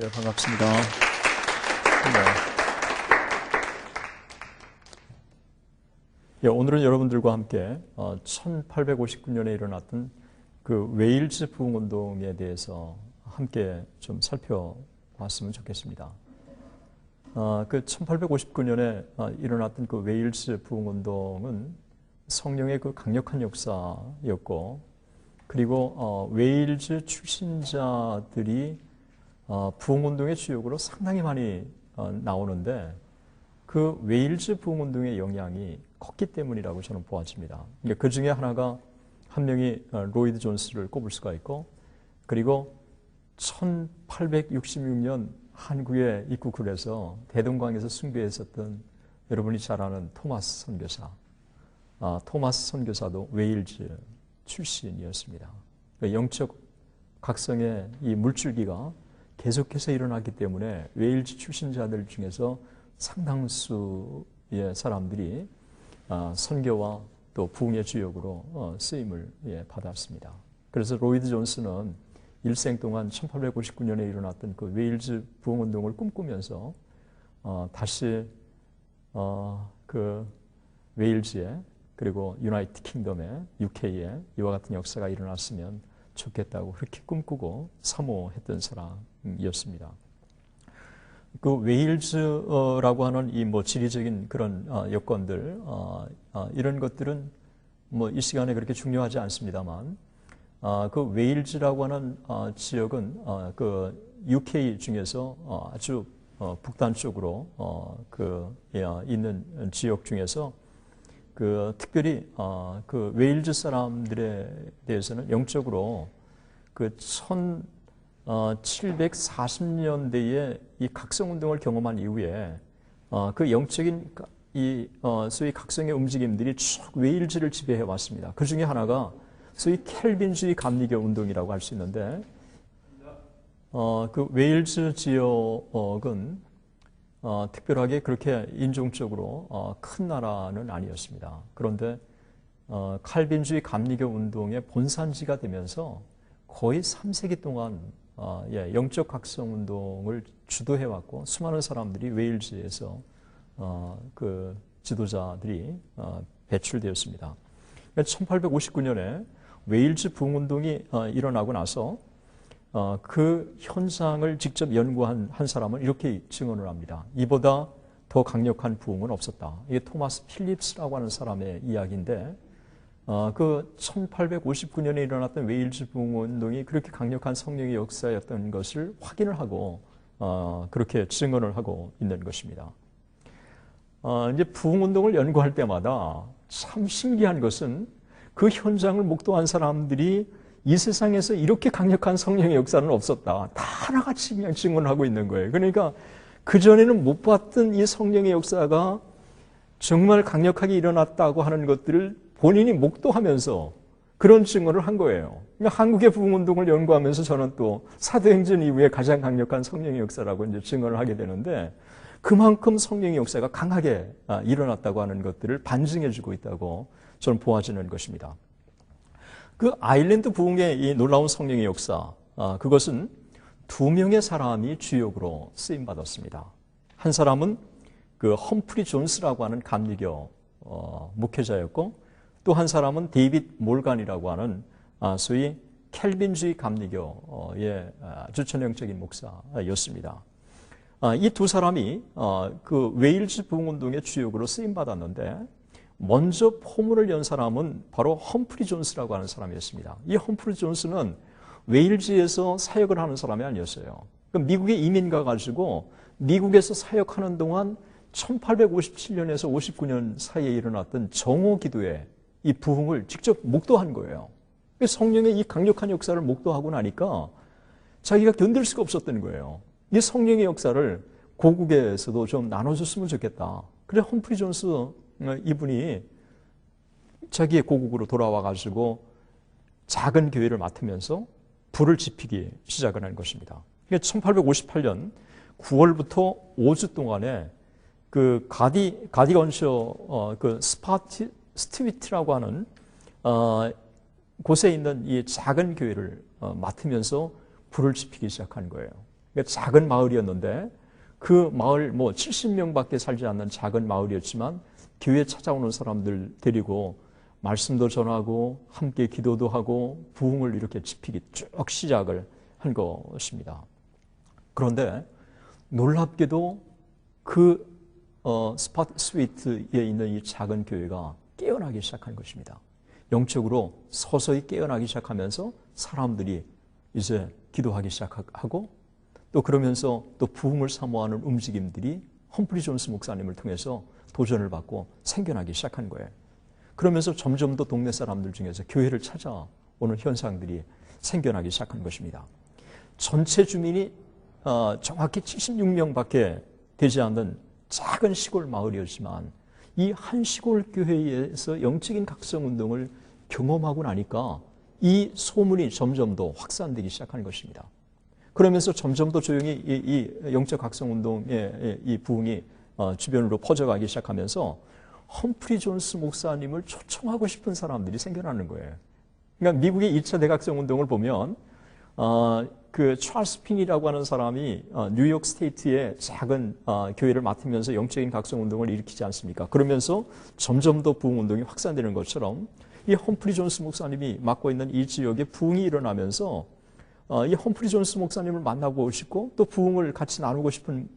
네, 반갑습니다. 네. 예, 오늘은 여러분들과 함께 1859년에 일어났던 그 웨일즈 부흥운동에 대해서 함께 좀 살펴봤으면 좋겠습니다. 그 1859년에 일어났던 그 웨일즈 부흥운동은 성령의 그 강력한 역사였고, 그리고 웨일즈 출신자들이 부흥운동의 주역으로 상당히 많이 나오는데, 그 웨일즈 부흥운동의 영향이 컸기 때문이라고 저는 보아집니다. 그 중에 하나가 한 명이 로이드 존스를 꼽을 수가 있고, 그리고 1866년 한국에 입국을 해서 대동강에서 순교했었던 여러분이 잘 아는 토마스 선교사. 토마스 선교사도 웨일즈 출신이었습니다. 영적 각성의 이 물줄기가 계속해서 일어났기 때문에 웨일즈 출신자들 중에서 상당수의 사람들이 선교와 또 부흥의 주역으로 쓰임을 받았습니다. 그래서 로이드 존스는 일생 동안 1859년에 일어났던 그 웨일즈 부흥운동을 꿈꾸면서 다시 그 웨일즈에, 그리고 유나이티드 킹덤의 UK에 이와 같은 역사가 일어났으면 좋겠다고 그렇게 꿈꾸고 사모했던 사람이었습니다. 그 웨일즈라고 하는 이 지리적인 그런 여건들, 이런 것들은 이 시간에 그렇게 중요하지 않습니다만, 그 웨일즈라고 하는 지역은 그 UK 중에서 아주 북단 쪽으로 있는 지역 중에서 그 특별히 그 웨일즈 사람들에 대해서는 영적으로 그 1740년대에 이 각성운동을 경험한 이후에 그 영적인 이 소위 각성의 움직임들이 쭉 웨일즈를 지배해 왔습니다. 그 중에 하나가 소위 켈빈주의 감리교 운동이라고 할 수 있는데, 그 웨일즈 지역은 특별하게 그렇게 인종적으로 큰 나라는 아니었습니다. 그런데 칼빈주의 감리교 운동의 본산지가 되면서 거의 3세기 동안 영적 각성 운동을 주도해왔고, 수많은 사람들이 웨일즈에서 그 지도자들이 배출되었습니다. 1859년에 웨일즈 부흥운동이 일어나고 나서 그 현상을 직접 연구한 한 사람은 이렇게 증언을 합니다. 이보다 더 강력한 부흥은 없었다. 이게 토마스 필립스라고 하는 사람의 이야기인데, 그 1859년에 일어났던 웨일즈 부흥운동이 그렇게 강력한 성령의 역사였던 것을 확인을 하고 그렇게 증언을 하고 있는 것입니다. 이제 부흥운동을 연구할 때마다 참 신기한 것은 그 현장을 목도한 사람들이 이 세상에서 이렇게 강력한 성령의 역사는 없었다, 다 하나같이 그냥 증언을 하고 있는 거예요. 그러니까 그전에는 못 봤던 이 성령의 역사가 정말 강력하게 일어났다고 하는 것들을 본인이 목도하면서 그런 증언을 한 거예요. 그러니까 한국의 부흥운동을 연구하면서 저는 또 사도행전 이후에 가장 강력한 성령의 역사라고 이제 증언을 하게 되는데, 그만큼 성령의 역사가 강하게 일어났다고 하는 것들을 반증해주고 있다고 저는 보아지는 것입니다. 그 아일랜드 부흥의 이 놀라운 성령의 역사, 그것은 두 명의 사람이 주역으로 쓰임받았습니다. 한 사람은 그 험프리 존스라고 하는 감리교 목회자였고, 또 한 사람은 데이빗 몰간이라고 하는 소위 켈빈주의 감리교의 아주 전형적인 목사였습니다. 이 두 사람이 그 웨일즈 부흥운동의 주역으로 쓰임받았는데, 먼저 포문을 연 사람은 바로 험프리 존스라고 하는 사람이었습니다. 이 험프리 존스는 웨일즈에서 사역을 하는 사람이 아니었어요. 미국에 이민 가가지고 미국에서 사역하는 동안 1857년에서 59년 사이에 일어났던 정오 기도회 이 부흥을 직접 목도한 거예요. 성령의 이 강력한 역사를 목도하고 나니까 자기가 견딜 수가 없었던 거예요. 이 성령의 역사를 고국에서도 좀 나눠줬으면 좋겠다. 그래 험프리 존스 이분이 자기의 고국으로 돌아와가지고 작은 교회를 맡으면서 불을 지피기 시작을 한 것입니다. 1858년 9월부터 5주 동안에 그 가디건셔 그 스튜비트라고 하는 곳에 있는 이 작은 교회를 맡으면서 불을 지피기 시작한 거예요. 그러니까 작은 마을이었는데 그 마을 70명밖에 살지 않는 작은 마을이었지만 교회에 찾아오는 사람들 데리고 말씀도 전하고 함께 기도도 하고 부흥을 이렇게 지피기 쭉 시작을 한 것입니다. 그런데 놀랍게도 그 스팟 스위트에 있는 이 작은 교회가 깨어나기 시작한 것입니다. 영적으로 서서히 깨어나기 시작하면서 사람들이 이제 기도하기 시작하고 또 그러면서 또 부흥을 사모하는 움직임들이 험프리 존스 목사님을 통해서 도전을 받고 생겨나기 시작한 거예요. 그러면서 점점 더 동네 사람들 중에서 교회를 찾아오는 현상들이 생겨나기 시작한 것입니다. 전체 주민이 정확히 76명밖에 되지 않는 작은 시골 마을이었지만 이 한 시골 교회에서 영적인 각성운동을 경험하고 나니까 이 소문이 점점 더 확산되기 시작한 것입니다. 그러면서 점점 더 조용히 이 영적 각성운동의 이 부흥이 주변으로 퍼져가기 시작하면서 험프리 존스 목사님을 초청하고 싶은 사람들이 생겨나는 거예요. 그러니까 미국의 2차 대각성운동을 보면 그 찰스 핀이라고 하는 사람이 뉴욕 스테이트의 작은 교회를 맡으면서 영적인 각성운동을 일으키지 않습니까? 그러면서 점점 더 부흥운동이 확산되는 것처럼 이 험프리 존스 목사님이 맡고 있는 이 지역에 부흥이 일어나면서 이 험프리 존스 목사님을 만나고 싶고 또 부흥을 같이 나누고 싶은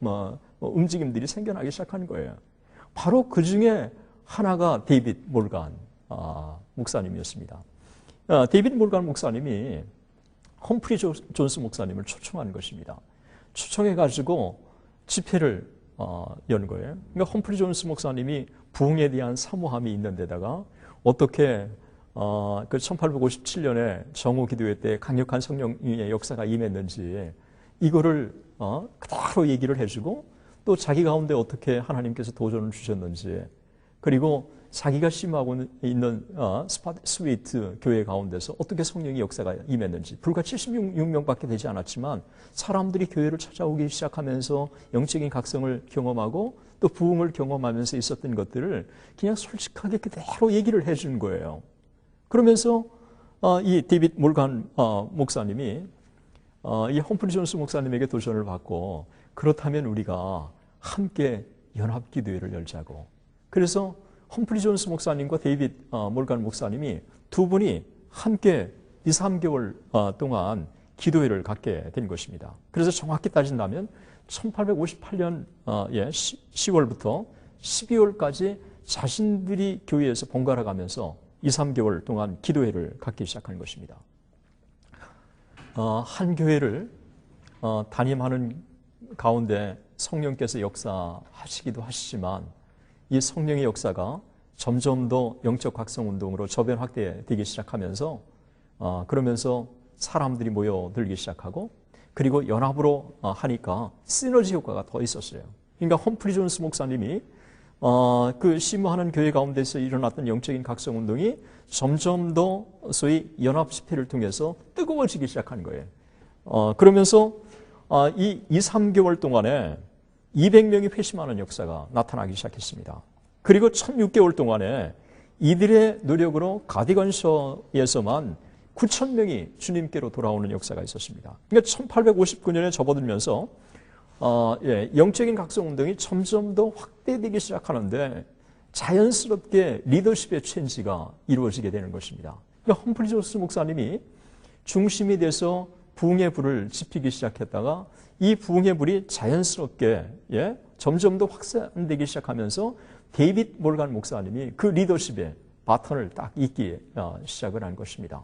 움직임들이 생겨나기 시작한 거예요. 바로 그 중에 하나가 데이빗 몰간 목사님이었습니다. 데이빗 몰간 목사님이 험프리 존스 목사님을 초청한 것입니다. 초청해가지고 집회를 연 거예요. 그러니까 험프리 존스 목사님이 부흥에 대한 사모함이 있는 데다가 어떻게 그 1857년에 정오 기도회 때 강력한 성령의 역사가 임했는지 이거를 그대로 얘기를 해주고 또 자기 가운데 어떻게 하나님께서 도전을 주셨는지 그리고 자기가 심하고 있는 스팟 스위트 교회 가운데서 어떻게 성령의 역사가 임했는지 불과 76명밖에 되지 않았지만 사람들이 교회를 찾아오기 시작하면서 영적인 각성을 경험하고 또 부흥을 경험하면서 있었던 것들을 그냥 솔직하게 그대로 얘기를 해준 거예요. 그러면서 이 데이빗 몰간 목사님이 이 험프리 존스 목사님에게 도전을 받고 그렇다면 우리가 함께 연합기도회를 열자고. 그래서 험프리 존스 목사님과 데이빗 몰간 목사님이 두 분이 함께 2, 3개월 동안 기도회를 갖게 된 것입니다. 그래서 정확히 따진다면 1858년 10월부터 12월까지 자신들이 교회에서 번갈아 가면서 2, 3개월 동안 기도회를 갖기 시작한 것입니다. 한 교회를 담임하는 가운데 성령께서 역사하시기도 하시지만 이 성령의 역사가 점점 더 영적 각성운동으로 저변 확대되기 시작하면서 그러면서 사람들이 모여들기 시작하고 그리고 연합으로 하니까 시너지 효과가 더 있었어요. 그러니까 험프리 존스 목사님이 그 심무하는 교회 가운데서 일어났던 영적인 각성운동이 점점 더 소위 연합 집회를 통해서 뜨거워지기 시작한 거예요. 그러면서 이 2, 3개월 동안에 200명이 회심하는 역사가 나타나기 시작했습니다. 그리고 16개월 동안에 이들의 노력으로 가디건셔에서만 9,000명이 주님께로 돌아오는 역사가 있었습니다. 그러니까 1859년에 접어들면서 영적인 각성운동이 점점 더 확대되기 시작하는데 자연스럽게 리더십의 체인지가 이루어지게 되는 것입니다. 그러니까 험프리 존스 목사님이 중심이 돼서 부흥의 불을 지피기 시작했다가 이 부흥의 불이 자연스럽게 점점 더 확산되기 시작하면서 데이빗 몰간 목사님이 그 리더십의 바톤을 딱 잇기 시작을 한 것입니다.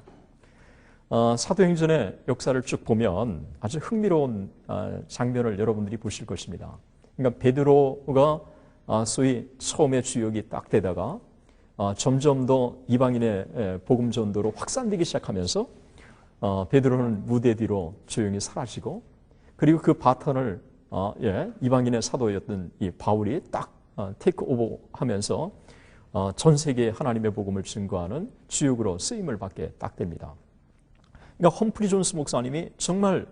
사도행전의 역사를 쭉 보면 아주 흥미로운 장면을 여러분들이 보실 것입니다. 그러니까 베드로가 소위 처음에 주역이 딱 되다가 점점 더 이방인의 복음 전도로 확산되기 시작하면서 베드로는 무대 뒤로 조용히 사라지고 그리고 그 바톤을 이방인의 사도였던 이 바울이 딱 테이크 오버 하면서 전 세계에 하나님의 복음을 증거하는 주역으로 쓰임을 받게 딱 됩니다. 그러니까 험프리 존스 목사님이 정말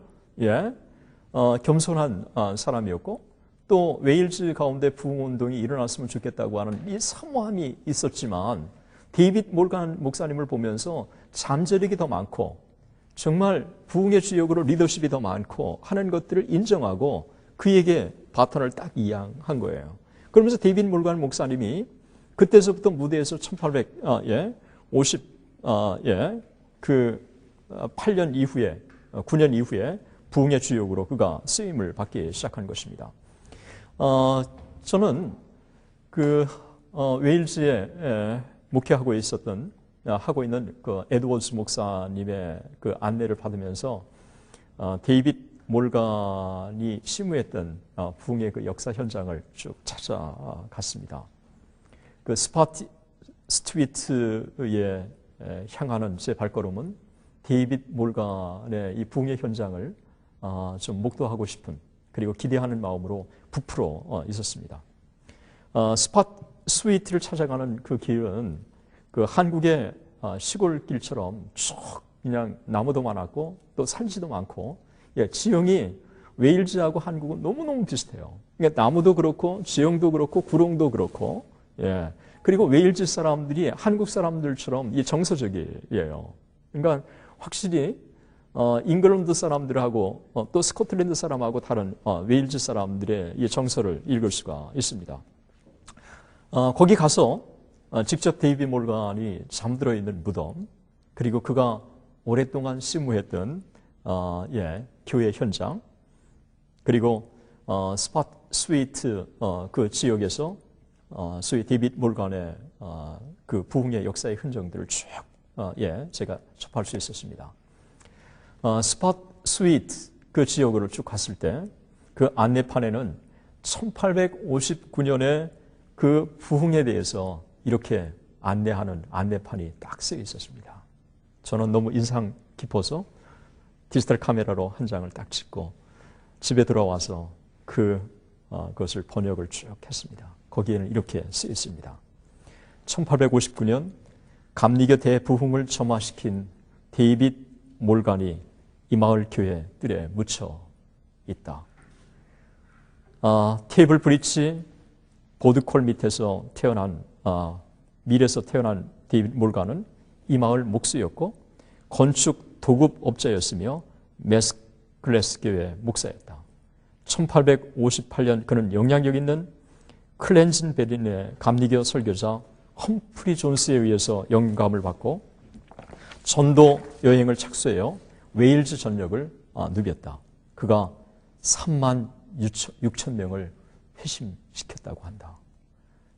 겸손한 사람이었고 또 웨일즈 가운데 부흥운동이 일어났으면 좋겠다고 하는 이 사모함이 있었지만 데이빗 몰간 목사님을 보면서 잠재력이 더 많고 정말 부흥의 주역으로 리더십이 더 많고 하는 것들을 인정하고 그에게 바톤을 딱 이양한 거예요. 그러면서 데이빗 몰간 목사님이 그때서부터 무대에서 8년 이후에 9년 이후에 부흥의 주역으로 그가 쓰임을 받기 시작한 것입니다. 저는 웨일즈에 목회하고 있는 그 에드워즈 목사님의 그 안내를 받으면서 데이빗 몰간이 심우했던 부흥의 그 역사 현장을 쭉 찾아갔습니다. 그 스파트 스트리트에 향하는 제 발걸음은 데이빗 몰간의 이 부흥의 현장을 좀 목도하고 싶은 그리고 기대하는 마음으로 부풀어 있었습니다. 스팟 스위트를 찾아가는 그 길은 그 한국의 시골길처럼 쭉 그냥 나무도 많았고 또 산지도 많고 지형이 웨일즈하고 한국은 너무너무 비슷해요. 그러니까 나무도 그렇고 지형도 그렇고 구름도 그렇고 그리고 웨일즈 사람들이 한국 사람들처럼 정서적이에요. 그러니까 확실히 잉글랜드 사람들하고 또 스코틀랜드 사람하고 다른 웨일즈 사람들의 이 정서를 읽을 수가 있습니다. 거기 가서 직접 데이빗 몰간이 잠들어 있는 무덤 그리고 그가 오랫동안 심무했던 교회 현장 그리고 스팟 스위트 그 지역에서 소위 데이빗 몰간의 그 부흥의 역사의 흔적들을 쭉 제가 접할 수 있었습니다. 스팟 스위트 그 지역으로 쭉 갔을 때 그 안내판에는 1859년에 그 부흥에 대해서 이렇게 안내하는 안내판이 딱 쓰여 있었습니다. 저는 너무 인상 깊어서 디지털 카메라로 한 장을 딱 찍고 집에 들어와서 그것을 번역을 쭉 했습니다. 거기에는 이렇게 쓰여 있습니다. 1859년 감리교 대부흥을 점화시킨 데이빗 몰간이 이 마을 교회 뜰에 묻혀 있다. 테이블 브릿지 보드콜 밑에서 밀에서 태어난 데이빗 몰간은 이 마을 목수였고 건축 도급업자였으며 메스클래스 교회 목사였다. 1858년 그는 영향력 있는 클렌진 베린의 감리교 설교자 험프리 존스에 의해서 영감을 받고 전도 여행을 착수하여 웨일즈 전역을 누볐다. 그가 3만 6천 명을 회심시켰다고 한다.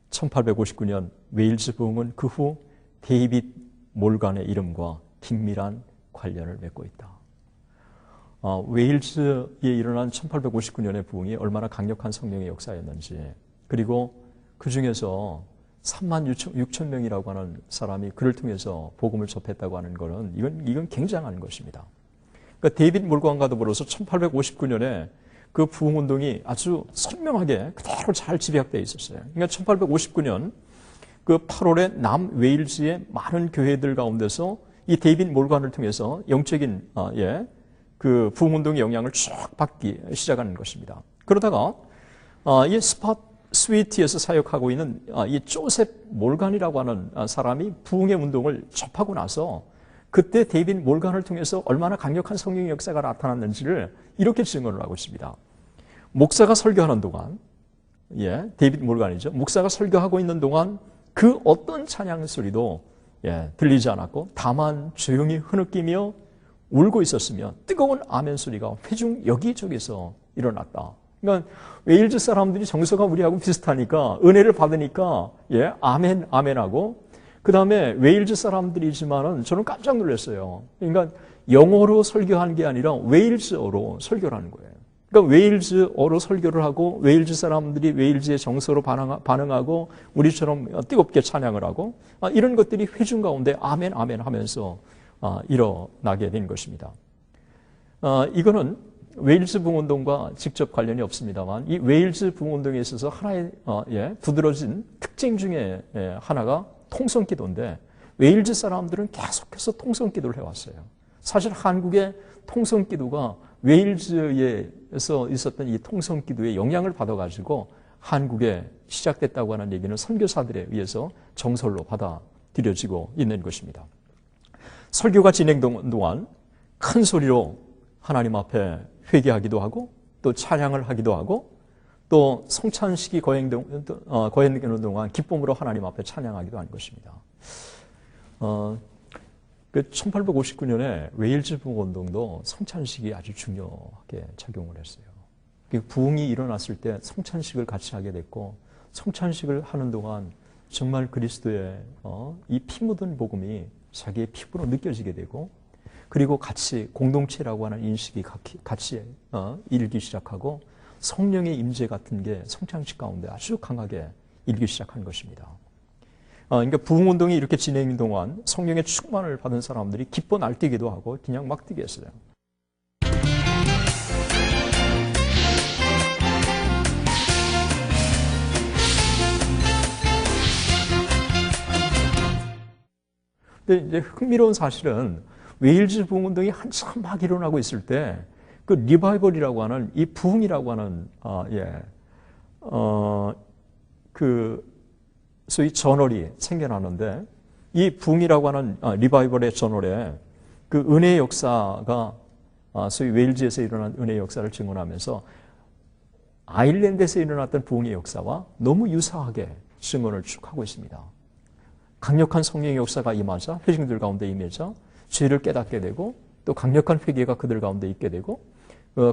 1859년 웨일즈 부흥은 그 후 데이빗 몰간의 이름과 긴밀한 관련을 맺고 있다. 웨일즈에 일어난 1859년의 부흥이 얼마나 강력한 성령의 역사였는지 그리고 그 중에서 3만 6천 명이라고 하는 사람이 그를 통해서 복음을 접했다고 하는 것은 이건 굉장한 것입니다. 그러니까 데이빗 몰간과 더불어서 1859년에 그 부흥운동이 아주 선명하게 그대로 잘 집약되어 있었어요. 그러니까 1859년 그 8월에 남 웨일즈의 많은 교회들 가운데서 이 데이빗 몰간을 통해서 영적인 그 부흥운동의 영향을 쭉 받기 시작하는 것입니다. 그러다가 이 스팟 스위트에서 사역하고 있는 이 조셉 몰간이라고 하는 사람이 부흥의 운동을 접하고 나서 그때 데이빗 몰간을 통해서 얼마나 강력한 성령의 역사가 나타났는지를 이렇게 증언을 하고 있습니다. 목사가 설교하는 동안 데이빗 몰간이죠. 목사가 설교하고 있는 동안 그 어떤 찬양 소리도 들리지 않았고 다만 조용히 흐느끼며 울고 있었으며 뜨거운 아멘 소리가 회중 여기저기서 일어났다. 그러니까 웨일즈 사람들이 정서가 우리하고 비슷하니까 은혜를 받으니까 아멘 아멘하고 그 다음에 웨일즈 사람들이지만은 저는 깜짝 놀랐어요. 그러니까 영어로 설교한 게 아니라 웨일즈어로 설교를 하는 거예요. 그러니까 웨일즈어로 설교를 하고 웨일즈 사람들이 웨일즈의 정서로 반응하고 우리처럼 뜨겁게 찬양을 하고 이런 것들이 회중 가운데 아멘 아멘 하면서 일어나게 된 것입니다. 이거는 웨일즈 부흥운동과 직접 관련이 없습니다만 이 웨일즈 부흥운동에 있어서 하나의 두드러진 특징 중에 하나가 통성기도인데 웨일즈 사람들은 계속해서 통성기도를 해왔어요. 사실 한국의 통성기도가 웨일즈에서 있었던 이 통성기도의 영향을 받아가지고 한국에 시작됐다고 하는 얘기는 선교사들에 의해서 정설로 받아들여지고 있는 것입니다. 설교가 진행되는 동안 큰 소리로 하나님 앞에 회개하기도 하고 또 찬양을 하기도 하고 또 성찬식이 거행되는 동안 기쁨으로 하나님 앞에 찬양하기도 하는 것입니다. 1859년에 웨일즈 부흥운동도 성찬식이 아주 중요하게 작용을 했어요. 부흥이 일어났을 때 성찬식을 같이 하게 됐고 성찬식을 하는 동안 정말 그리스도의 이 피 묻은 복음이 자기의 피부로 느껴지게 되고 그리고 같이 공동체라고 하는 인식이 같이 일기 시작하고 성령의 임재 같은 게 성찬식 가운데 아주 강하게 일기 시작한 것입니다. 그러니까 부흥운동이 이렇게 진행인 동안 성령의 충만을 받은 사람들이 기뻐 날뛰기도 하고 그냥 막 뛰게 했어요. 근데 이제 흥미로운 사실은 웨일즈 부흥운동이 한참 막 일어나고 있을 때 그 리바이벌이라고 하는 이 부흥이라고 하는 소위 저널이 생겨나는데 이 부흥이라고 하는 리바이벌의 저널에 그 은혜의 역사가 소위 웨일즈에서 일어난 은혜의 역사를 증언하면서 아일랜드에서 일어났던 부흥의 역사와 너무 유사하게 증언을 쭉 하고 있습니다. 강력한 성령의 역사가 임하자 회중들 가운데 임하자 죄를 깨닫게 되고 또 강력한 회개가 그들 가운데 있게 되고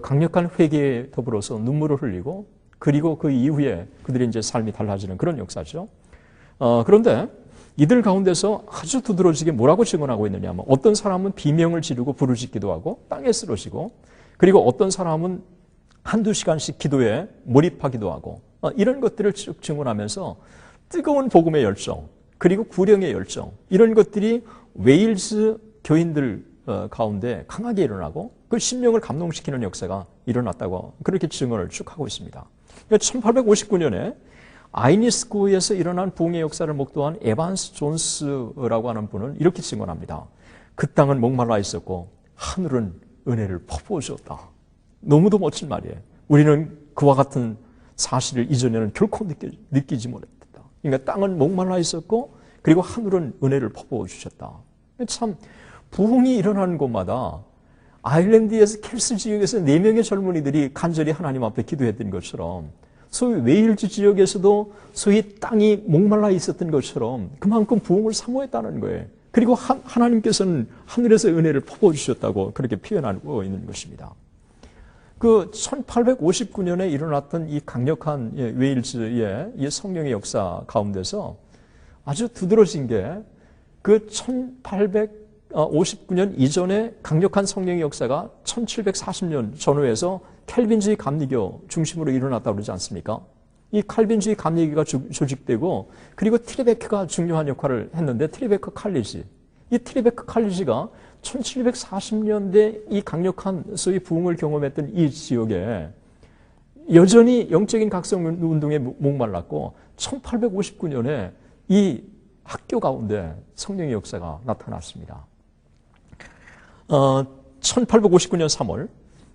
강력한 회개에 더불어서 눈물을 흘리고 그리고 그 이후에 그들의 이제 삶이 달라지는 그런 역사죠. 그런데 이들 가운데서 아주 두드러지게 뭐라고 증언하고 있느냐 하면 어떤 사람은 비명을 지르고 부르짖기도 하고 땅에 쓰러지고 그리고 어떤 사람은 한두 시간씩 기도에 몰입하기도 하고 이런 것들을 쭉 증언하면서 뜨거운 복음의 열정 그리고 구령의 열정 이런 것들이 웨일즈 교인들 가운데 강하게 일어나고 그 심령을 감동시키는 역사가 일어났다고 그렇게 증언을 쭉 하고 있습니다. 1859년에 아이니스구에서 일어난 부흥의 역사를 목도한 에반스 존스라고 하는 분은 이렇게 증언합니다. 그 땅은 목말라 있었고 하늘은 은혜를 퍼부어 주었다. 너무도 멋진 말이에요. 우리는 그와 같은 사실을 이전에는 결코 느끼지 못했다. 그러니까 땅은 목말라 있었고 그리고 하늘은 은혜를 퍼부어 주셨다. 참 부흥이 일어나는 곳마다 아일랜드에서 켈스 지역에서 4명의 젊은이들이 간절히 하나님 앞에 기도했던 것처럼 소위 웨일즈 지역에서도 소위 땅이 목말라 있었던 것처럼 그만큼 부흥을 사모했다는 거예요. 그리고 하나님께서는 하늘에서 은혜를 퍼부어 주셨다고 그렇게 표현하고 있는 것입니다. 그 1859년에 일어났던 이 강력한 웨일즈의 이 성령의 역사 가운데서 아주 두드러진 게 그 1859년 이전에 강력한 성령의 역사가 1740년 전후에서 칼빈주의 감리교 중심으로 일어났다고 그러지 않습니까? 이 칼빈주의 감리교가 조직되고 그리고 트리베크가 중요한 역할을 했는데 트리베크 칼리지 이 트리베크 칼리지가 1740년대 이 강력한 소위 부흥을 경험했던 이 지역에 여전히 영적인 각성운동에 목말랐고 1859년에 이 학교 가운데 성령의 역사가 나타났습니다. 1859년 3월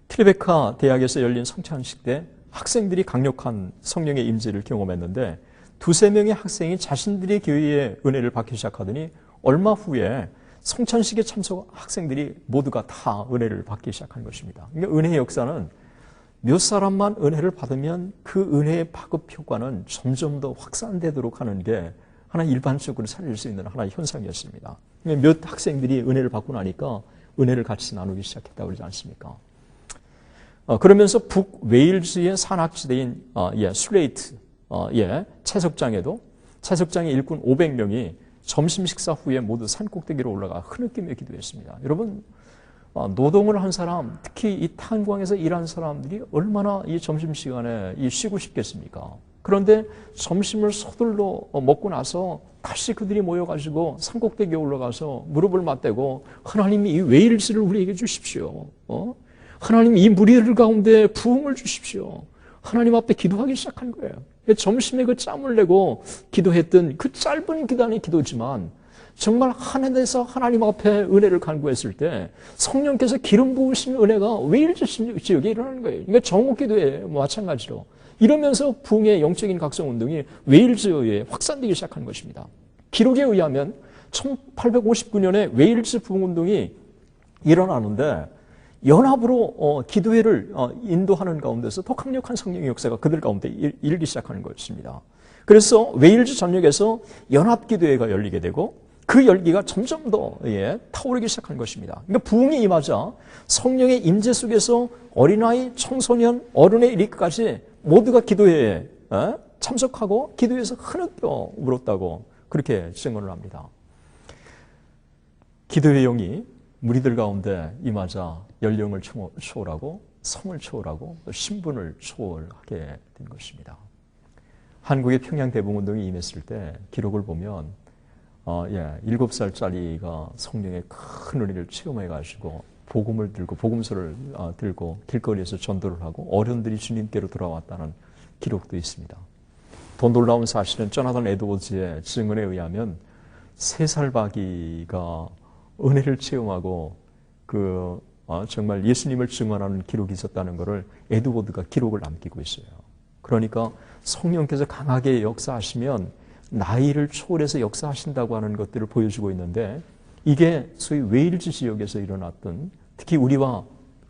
트리베카 대학에서 열린 성찬식 때 학생들이 강력한 성령의 임재를 경험했는데 2-3명의 학생이 자신들의 교회의 은혜를 받기 시작하더니 얼마 후에 성찬식에 참석 학생들이 모두가 다 은혜를 받기 시작한 것입니다. 그러니까 은혜의 역사는 몇 사람만 은혜를 받으면 그 은혜의 파급 효과는 점점 더 확산되도록 하는 게 하나 일반적으로 살릴 수 있는 하나의 현상이었습니다. 몇 학생들이 은혜를 받고 나니까 은혜를 같이 나누기 시작했다고 그러지 않습니까? 그러면서 북웨일즈의 산악지대인 슬레이트 채석장의 일꾼 500명이 점심 식사 후에 모두 산꼭대기로 올라가 흐느끼며 기도했습니다. 여러분 노동을 한 사람, 특히 이 탄광에서 일한 사람들이 얼마나 이 점심시간에 쉬고 싶겠습니까? 그런데 점심을 서둘러 먹고 나서 다시 그들이 모여가지고 산꼭대기에 올라가서 무릎을 맞대고 하나님이 이 웨일즈를 우리에게 주십시오. 하나님 이 무리들 가운데 부흥을 주십시오. 하나님 앞에 기도하기 시작한 거예요. 점심에 그 짬을 내고 기도했던 그 짧은 기간의 기도지만 정말 하늘에서 하나님 앞에 은혜를 간구했을 때 성령께서 기름 부으신 은혜가 웨일즈 지역에 일어나는 거예요. 그러니까 정옥기도에 마찬가지로 이러면서 부흥의 영적인 각성운동이 웨일즈에 확산되기 시작한 것입니다. 기록에 의하면 1859년에 웨일즈 부흥운동이 일어나는데 연합으로 기도회를 인도하는 가운데서 더 강력한 성령의 역사가 그들 가운데 일기 시작하는 것입니다. 그래서 웨일즈 전역에서 연합기도회가 열리게 되고 그 열기가 점점 더 타오르기 시작한 것입니다. 그러니까 부흥이 임하자 성령의 임재 속에서 어린아이, 청소년, 어른의 이르기까지 모두가 기도회에 참석하고 기도회에서 흐느껴 울었다고 그렇게 증언을 합니다. 기도의 영이 무리들 가운데 임하자 연령을 초월하고 성을 초월하고 신분을 초월하게 된 것입니다. 한국의 평양 대붕운동이 임했을 때 기록을 보면 7살짜리가 성령의 큰 은혜를 체험해가지고 복음을 들고 복음서를 들고 길거리에서 전도를 하고 어른들이 주님께로 돌아왔다는 기록도 있습니다. 더 놀라운 사실은 조나단 에드워즈의 증언에 의하면 3살 바기가 은혜를 체험하고 정말 예수님을 증언하는 기록이 있었다는 것을 에드워드가 기록을 남기고 있어요. 그러니까 성령께서 강하게 역사하시면 나이를 초월해서 역사하신다고 하는 것들을 보여주고 있는데 이게 소위 웨일즈 지역에서 일어났던 특히 우리와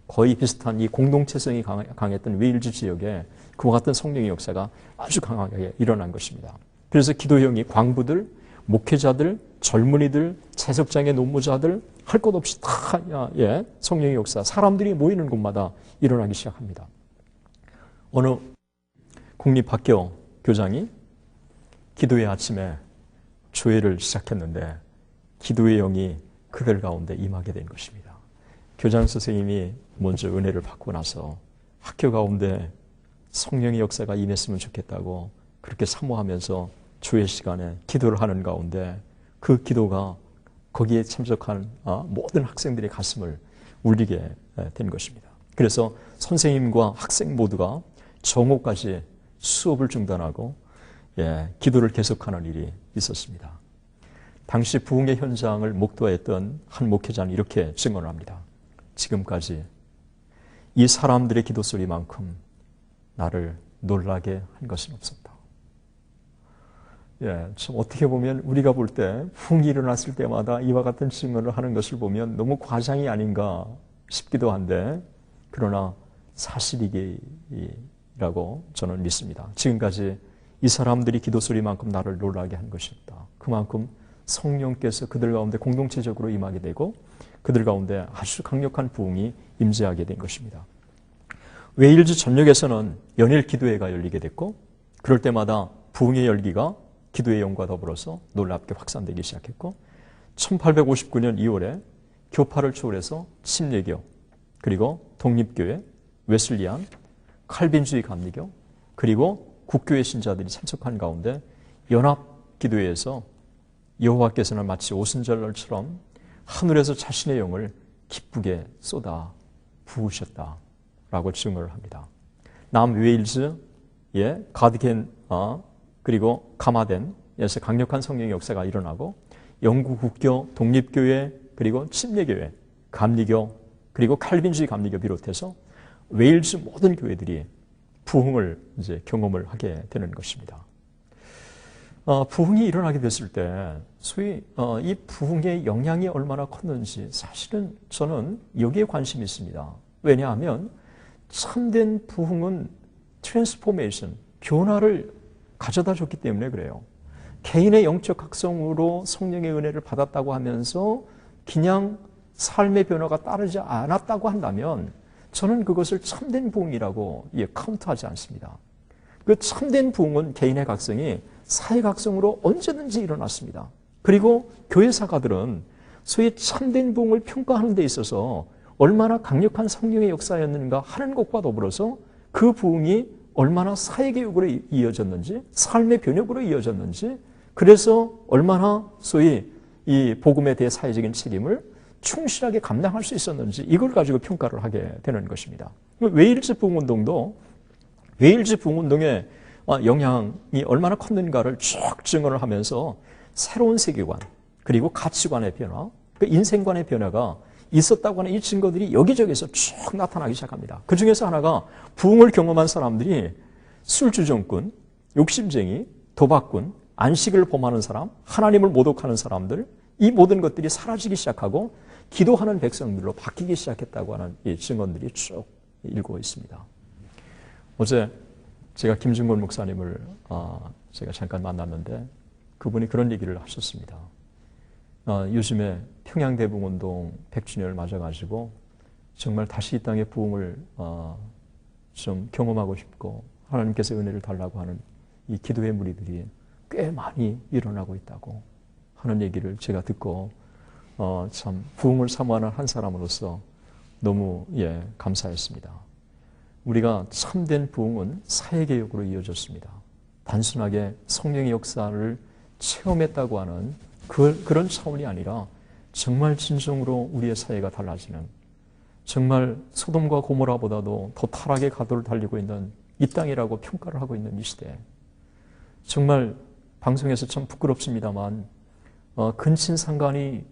거의 비슷한 이 공동체성이 강했던 웨일즈 지역에 그와 같은 성령의 역사가 아주 강하게 일어난 것입니다. 그래서 기도형이 광부들, 목회자들, 젊은이들, 채석장의 논무자들 할 것 없이 다 성령의 역사, 사람들이 모이는 곳마다 일어나기 시작합니다. 어느 국립학교 교장이 기도회 아침에 조회를 시작했는데 기도의 영이 그들 가운데 임하게 된 것입니다. 교장 선생님이 먼저 은혜를 받고 나서 학교 가운데 성령의 역사가 임했으면 좋겠다고 그렇게 사모하면서 조회 시간에 기도를 하는 가운데 그 기도가 거기에 참석한 모든 학생들의 가슴을 울리게 된 것입니다. 그래서 선생님과 학생 모두가 정오까지 수업을 중단하고 기도를 계속하는 일이 있었습니다. 당시 부흥의 현장을 목도했던 한 목회자는 이렇게 증언을 합니다. 지금까지 이 사람들의 기도 소리만큼 나를 놀라게 한 것은 없었다. 참 어떻게 보면 우리가 볼 때 부흥이 일어났을 때마다 이와 같은 증언을 하는 것을 보면 너무 과장이 아닌가 싶기도 한데 그러나 사실이라고 저는 믿습니다. 지금까지 이 사람들이 기도 소리만큼 나를 놀라게 한 것이 없다. 그만큼 성령께서 그들 가운데 공동체적으로 임하게 되고 그들 가운데 아주 강력한 부흥이 임재하게 된 것입니다. 웨일즈 전역에서는 연일 기도회가 열리게 됐고 그럴 때마다 부흥의 열기가 기도의 영과 더불어서 놀랍게 확산되기 시작했고 1859년 2월에 교파를 초월해서 침례교 그리고 독립교회, 웨슬리안, 칼빈주의 감리교 그리고 국교회 신자들이 참석한 가운데 연합기도회에서 여호와께서는 마치 오순절날처럼 하늘에서 자신의 영을 기쁘게 쏟아 부으셨다라고 증언을 합니다. 남웨일즈의 가드켄 그리고 가마덴에서 강력한 성령의 역사가 일어나고 영국 국교, 독립교회 그리고 침례교회, 감리교 그리고 칼빈주의 감리교 비롯해서 웨일즈 모든 교회들이 부흥을 이제 경험을 하게 되는 것입니다. 부흥이 일어나게 됐을 때 소위 이 부흥의 영향이 얼마나 컸는지 사실은 저는 여기에 관심이 있습니다. 왜냐하면 참된 부흥은 트랜스포메이션, 변화를 가져다 줬기 때문에 그래요. 개인의 영적 각성으로 성령의 은혜를 받았다고 하면서 그냥 삶의 변화가 따르지 않았다고 한다면 저는 그것을 참된 부흥이라고 카운트하지 않습니다. 그 참된 부흥은 개인의 각성이 사회 각성으로 언제든지 일어났습니다. 그리고 교회 사가들은 소위 참된 부흥을 평가하는 데 있어서 얼마나 강력한 성령의 역사였는가 하는 것과 더불어서 그 부흥이 얼마나 사회교육으로 이어졌는지 삶의 변혁으로 이어졌는지 그래서 얼마나 소위 이 복음에 대해 사회적인 책임을 충실하게 감당할 수 있었는지 이걸 가지고 평가를 하게 되는 것입니다. 웨일즈 부흥운동도 웨일즈 부흥운동의 영향이 얼마나 컸는가를 쭉 증언을 하면서 새로운 세계관 그리고 가치관의 변화, 그 인생관의 변화가 있었다고 하는 이 증거들이 여기저기서 쭉 나타나기 시작합니다. 그 중에서 하나가 부흥을 경험한 사람들이 술주정꾼, 욕심쟁이, 도박꾼, 안식을 범하는 사람, 하나님을 모독하는 사람들 이 모든 것들이 사라지기 시작하고 기도하는 백성들로 바뀌기 시작했다고 하는 이 증언들이 쭉 일고 있습니다. 어제 제가 김준권 목사님을 제가 잠깐 만났는데 그분이 그런 얘기를 하셨습니다. 요즘에 평양대북운동 100주년을 맞아가지고 정말 다시 이 땅의 부흥을 좀 경험하고 싶고 하나님께서 은혜를 달라고 하는 이 기도의 무리들이 꽤 많이 일어나고 있다고 하는 얘기를 제가 듣고 참 부흥을 사모하는 한 사람으로서 너무 감사했습니다. 우리가 참된 부흥은 사회개혁으로 이어졌습니다. 단순하게 성령의 역사를 체험했다고 하는 그런 차원이 아니라 정말 진정으로 우리의 사회가 달라지는, 정말 소돔과 고모라보다도 더 타락의 가도를 달리고 있는 이 땅이라고 평가를 하고 있는 이 시대에 정말 방송에서 참 부끄럽습니다만 근친상간이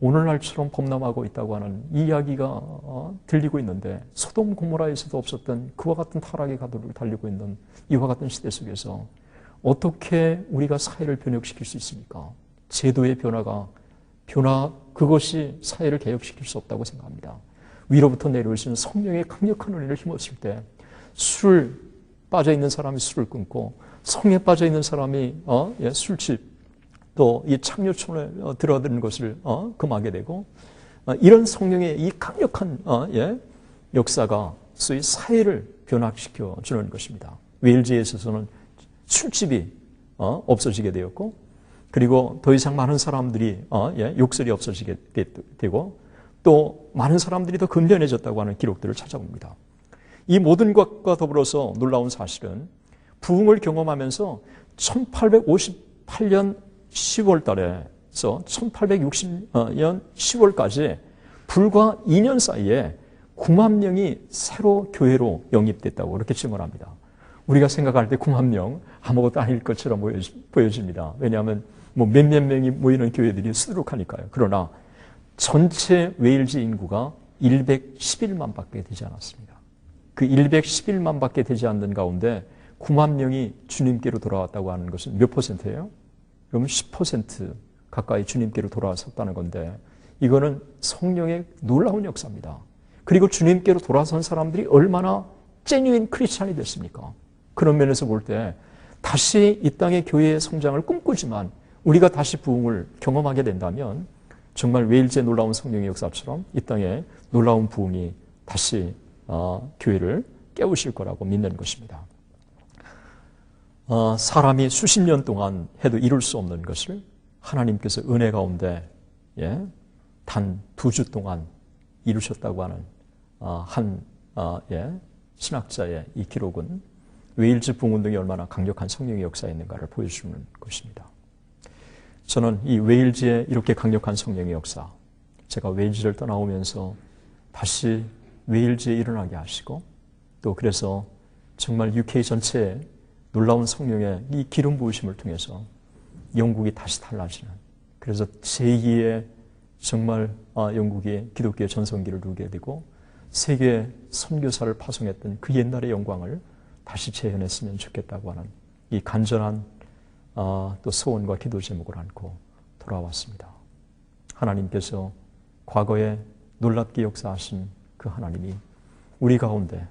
오늘날처럼 범람하고 있다고 하는 이 이야기가 들리고 있는데 소돔 고모라에서도 없었던 그와 같은 타락의 가도를 달리고 있는 이와 같은 시대 속에서 어떻게 우리가 사회를 변혁시킬 수 있습니까? 제도의 변화 그것이 사회를 개혁시킬 수 없다고 생각합니다. 위로부터 내려오시는 성령의 강력한 은혜를 힘없을 때 술 빠져있는 사람이 술을 끊고 성에 빠져있는 사람이 술집 또 이 창녀촌에 들어드는 것을 금하게 되고 이런 성령의 이 강력한 역사가 소위 사회를 변화시켜 주는 것입니다. 웨일즈에 있어서는 술집이 없어지게 되었고 그리고 더 이상 많은 사람들이 욕설이 없어지게 되고 또 많은 사람들이 더 근면해졌다고 하는 기록들을 찾아봅니다. 이 모든 것과 더불어서 놀라운 사실은 부흥을 경험하면서 1858년 10월 달에서 1860년 10월까지 불과 2년 사이에 9만 명이 새로 교회로 영입됐다고 그렇게 증언합니다. 우리가 생각할 때 9만 명 아무것도 아닐 것처럼 보여집니다. 왜냐하면 몇몇 명이 모이는 교회들이 수두룩하니까요. 그러나 전체 웨일즈 인구가 111만 밖에 되지 않았습니다. 그 111만 밖에 되지 않는 가운데 9만 명이 주님께로 돌아왔다고 하는 것은 몇 퍼센트예요? 그러면 10% 가까이 주님께로 돌아왔었다는 건데 이거는 성령의 놀라운 역사입니다. 그리고 주님께로 돌아선 사람들이 얼마나 제뉴인 크리스찬이 됐습니까? 그런 면에서 볼 때 다시 이 땅의 교회의 성장을 꿈꾸지만 우리가 다시 부흥을 경험하게 된다면 정말 웨일즈의 놀라운 성령의 역사처럼 이 땅에 놀라운 부흥이 다시 교회를 깨우실 거라고 믿는 것입니다. 사람이 수십 년 동안 해도 이룰 수 없는 것을 하나님께서 은혜 가운데 단 2주 동안 이루셨다고 하는 한 신학자의 이 기록은 웨일즈 부흥운동이 얼마나 강력한 성령의 역사였는가를 보여주는 것입니다. 저는 이 웨일즈의 이렇게 강력한 성령의 역사, 제가 웨일즈를 떠나오면서 다시 웨일즈에 일어나게 하시고 또 그래서 정말 UK 전체에 놀라운 성령의 이 기름 부으심을 통해서 영국이 다시 달라지는, 그래서 제2의 정말 영국이 기독교의 전성기를 누리게 되고 세계 선교사를 파송했던 그 옛날의 영광을 다시 재현했으면 좋겠다고 하는 이 간절한 또 소원과 기도 제목을 안고 돌아왔습니다. 하나님께서 과거에 놀랍게 역사하신 그 하나님이 우리 가운데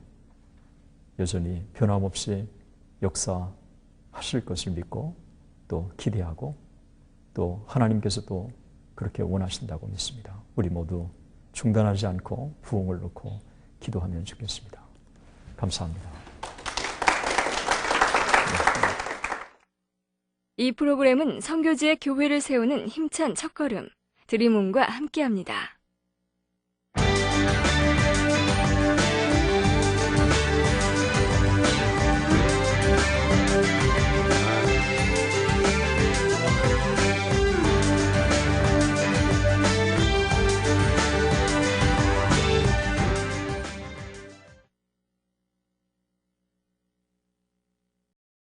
여전히 변함없이 역사하실 것을 믿고 또 기대하고 또 하나님께서도 그렇게 원하신다고 믿습니다. 우리 모두 중단하지 않고 부흥을 놓고 기도하면 좋겠습니다. 감사합니다. 이 프로그램은 선교지의 교회를 세우는 힘찬 첫걸음 드림온과 함께합니다.